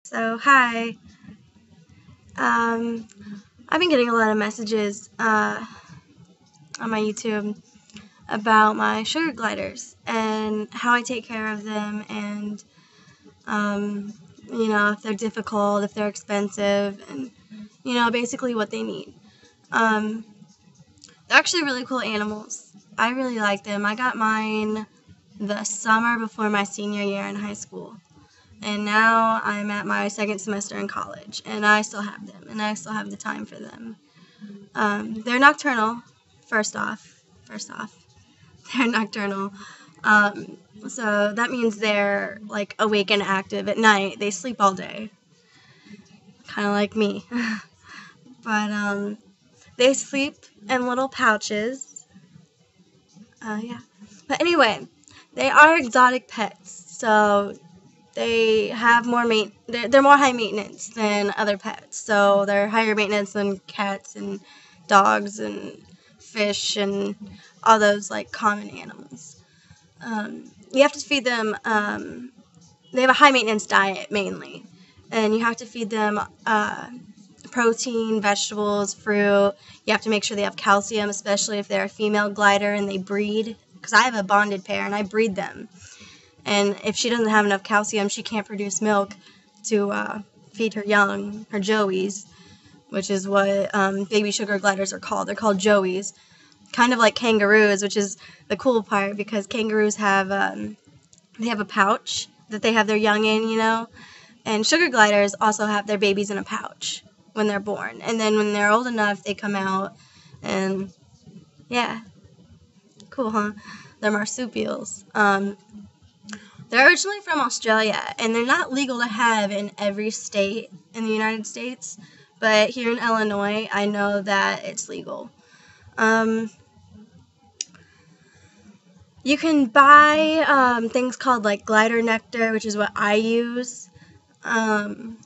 So, hi. Um, I've been getting a lot of messages on my YouTube about my sugar gliders and how I take care of them and, if they're difficult, if they're expensive, and, basically what they need. They're actually really cool animals. I really like them. I got mine the summer before my senior year in high school. And now I'm at my second semester in college, and I still have them, and I still have the time for them. They're nocturnal, first off. They're nocturnal. So that means they're, like, awake and active at night. They sleep all day, kind of like me. But they sleep in little pouches. Yeah. But anyway, they are exotic pets, so they have they're more high maintenance than other pets. So they're higher maintenance than cats and dogs and fish and all those like common animals. You have to feed them. They have a high maintenance diet mainly, and you have to feed them protein, vegetables, fruit. You have to make sure they have calcium, especially if they're a female glider and they breed. Because I have a bonded pair and I breed them. And if she doesn't have enough calcium, she can't produce milk to feed her young, her joeys, which is what baby sugar gliders are called. They're called joeys, kind of like kangaroos, which is the cool part because kangaroos have they have a pouch that they have their young in, and sugar gliders also have their babies in a pouch when they're born. And then when they're old enough, they come out and, yeah, cool, huh? They're marsupials. They're originally from Australia, and they're not legal to have in every state in the United States, but here in Illinois, I know that it's legal. You can buy things called like glider nectar, which is what I use, and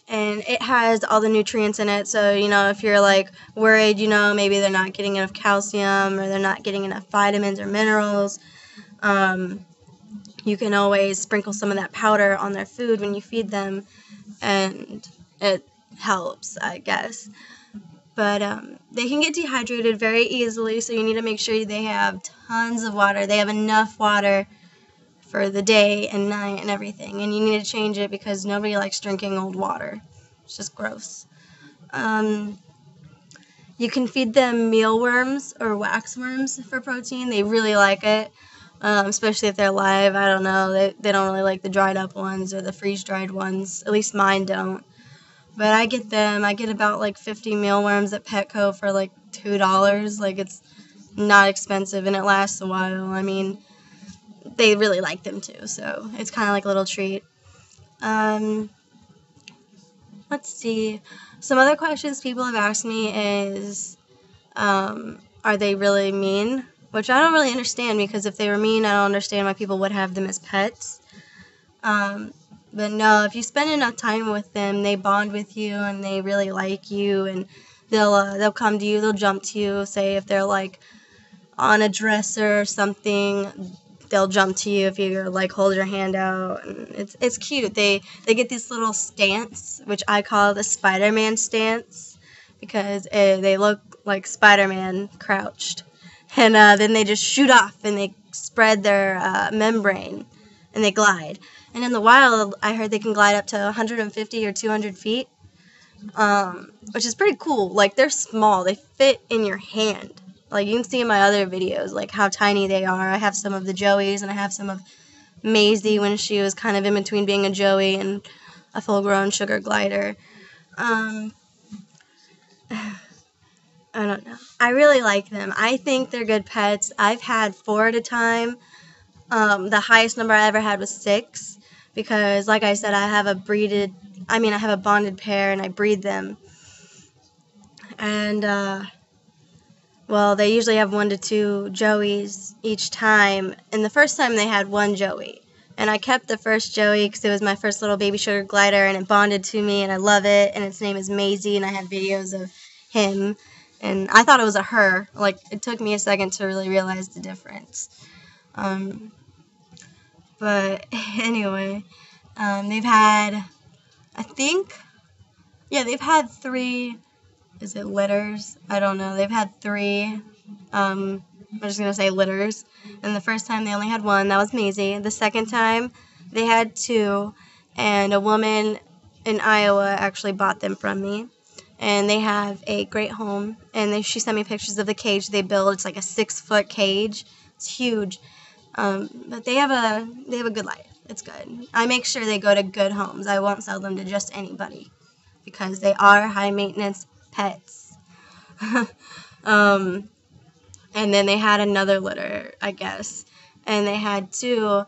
it has all the nutrients in it, so, if you're, like, worried, maybe they're not getting enough calcium or they're not getting enough vitamins or minerals, you can always sprinkle some of that powder on their food when you feed them, and it helps, I guess. But they can get dehydrated very easily, so you need to make sure they have tons of water. They have enough water for the day and night and everything, and you need to change it because nobody likes drinking old water. It's just gross. You can feed them mealworms or waxworms for protein. They really like it. Especially if they're live. I don't know. They don't really like the dried up ones or the freeze-dried ones. At least mine don't. But I get them. I get about like 50 mealworms at Petco for like $2. Like, it's not expensive and it lasts a while. I mean, they really like them too. So it's kind of like a little treat. Let's see. Some other questions people have asked me is, are they really mean? Which I don't really understand, because if they were mean, I don't understand why people would have them as pets. But no, if you spend enough time with them, they bond with you and they really like you, and they'll come to you, they'll jump to you. Say if they're like on a dresser or something, they'll jump to you if you like hold your hand out, and it's cute. They get this little stance, which I call the Spider-Man stance, because they look like Spider-Man crouched. And then they just shoot off and they spread their membrane and they glide. And in the wild, I heard they can glide up to 150 or 200 feet, which is pretty cool. Like, they're small. They fit in your hand. Like, you can see in my other videos, like, how tiny they are. I have some of the joeys and I have some of Maisie when she was kind of in between being a joey and a full-grown sugar glider. I don't know. I really like them. I think they're good pets. I've had 4 at a time. The highest number I ever had was 6, because, like I said, I have a bonded pair and I breed them. And, well, they usually have 1 to 2 joeys each time. And the first time they had 1 joey. And I kept the first joey because it was my first little baby sugar glider and it bonded to me and I love it. And its name is Maisie and I have videos of him. And I thought it was a her. Like, it took me a second to really realize the difference. But anyway, they've had I think, yeah, they've had 3, is it litters? I don't know. They've had 3, I'm just going to say litters. And the first time they only had 1, that was Maisie. The second time they had 2, and a woman in Iowa actually bought them from me. And they have a great home, and she sent me pictures of the cage they built. It's like a 6-foot cage. It's huge. But they have a good life. It's good. I make sure they go to good homes. I won't sell them to just anybody because they are high maintenance pets. And then they had another litter, I guess, and they had 2,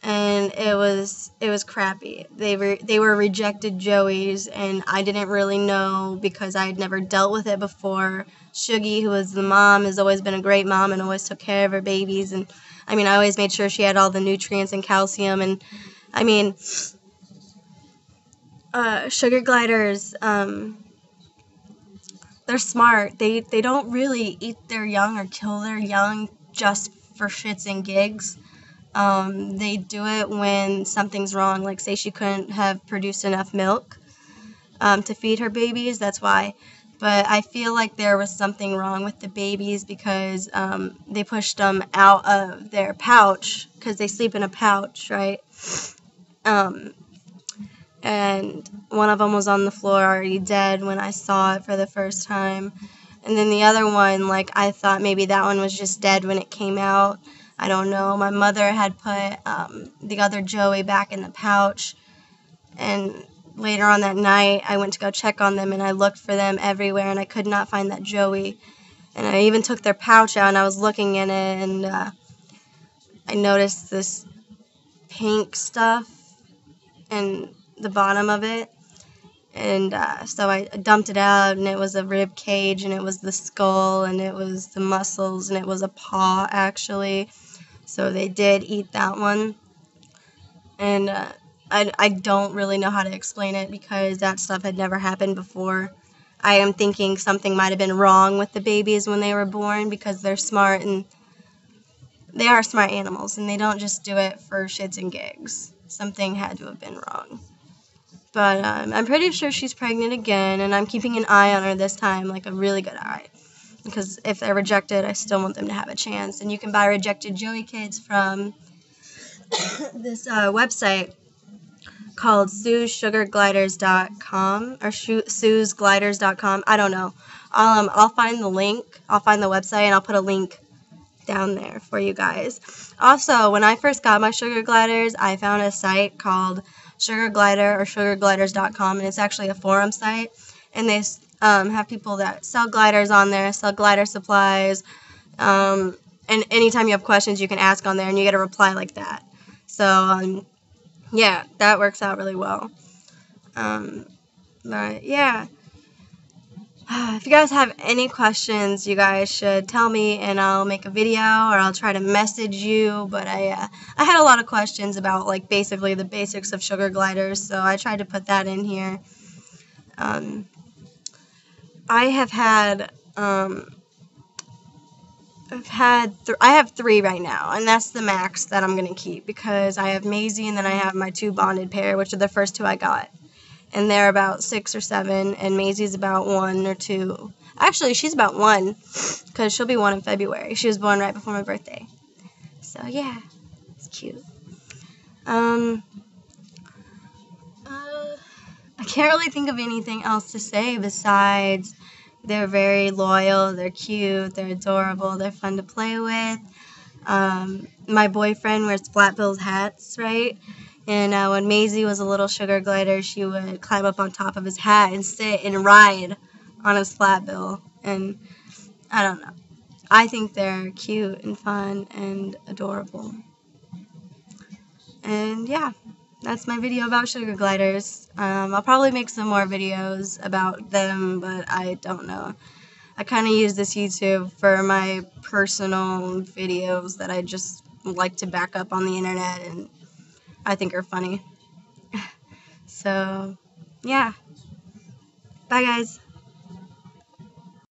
and it was crappy. They were rejected joeys, and I didn't really know because I had never dealt with it before. Shuggy, who was the mom, has always been a great mom and always took care of her babies, and I mean, I always made sure she had all the nutrients and calcium, and I mean, sugar gliders, they're smart. They don't really eat their young or kill their young just for shits and gigs. They do it when something's wrong, like say she couldn't have produced enough milk to feed her babies. That's why. But I feel like there was something wrong with the babies because they pushed them out of their pouch because they sleep in a pouch, right? And one of them was on the floor already dead when I saw it for the first time. And then the other one, like, I thought maybe that one was just dead when it came out. I don't know. My mother had put the other joey back in the pouch. And later on that night, I went to go check on them, and I looked for them everywhere, and I could not find that joey. And I even took their pouch out, and I was looking in it, and I noticed this pink stuff in the bottom of it. And so I dumped it out, and it was a rib cage, and it was the skull, and it was the muscles, and it was a paw, actually. So they did eat that one. And I don't really know how to explain it because that stuff had never happened before. I am thinking something might have been wrong with the babies when they were born because they're smart, and they are smart animals, and they don't just do it for shits and gigs. Something had to have been wrong. But I'm pretty sure she's pregnant again, and I'm keeping an eye on her this time, like a really good eye. Because if they're rejected, I still want them to have a chance. And you can buy rejected joey kids from this website called Sue'sSugarGliders.com or Sue'sGliders.com. I don't know. I'll find the link. I'll find the website, and I'll put a link down there for you guys. Also, when I first got my sugar gliders, I found a site called Sugar Glider or SugarGliders.com, and it's actually a forum site, and they have people that sell gliders on there, sell glider supplies, and anytime you have questions, you can ask on there, and you get a reply like that. So, yeah, that works out really well. But, yeah. If you guys have any questions, you guys should tell me, and I'll make a video, or I'll try to message you. But I had a lot of questions about, like, basically the basics of sugar gliders, so I tried to put that in here. I have 3 right now, and that's the max that I'm gonna keep because I have Maisie, and then I have my 2 bonded pair, which are the first 2 I got. And they're about 6 or 7, and Maisie's about 1 or 2. Actually, she's about 1, because she'll be 1 in February. She was born right before my birthday. So, yeah, it's cute. I can't really think of anything else to say besides they're very loyal, they're cute, they're adorable, they're fun to play with. My boyfriend wears flat-billed hats, right? And when Maisie was a little sugar glider, she would climb up on top of his hat and sit and ride on his flat bill. And I don't know. I think they're cute and fun and adorable. And yeah, that's my video about sugar gliders. I'll probably make some more videos about them, but I don't know. I kind of use this YouTube for my personal videos that I just like to back up on the internet and I think are funny. So, yeah. Bye, guys.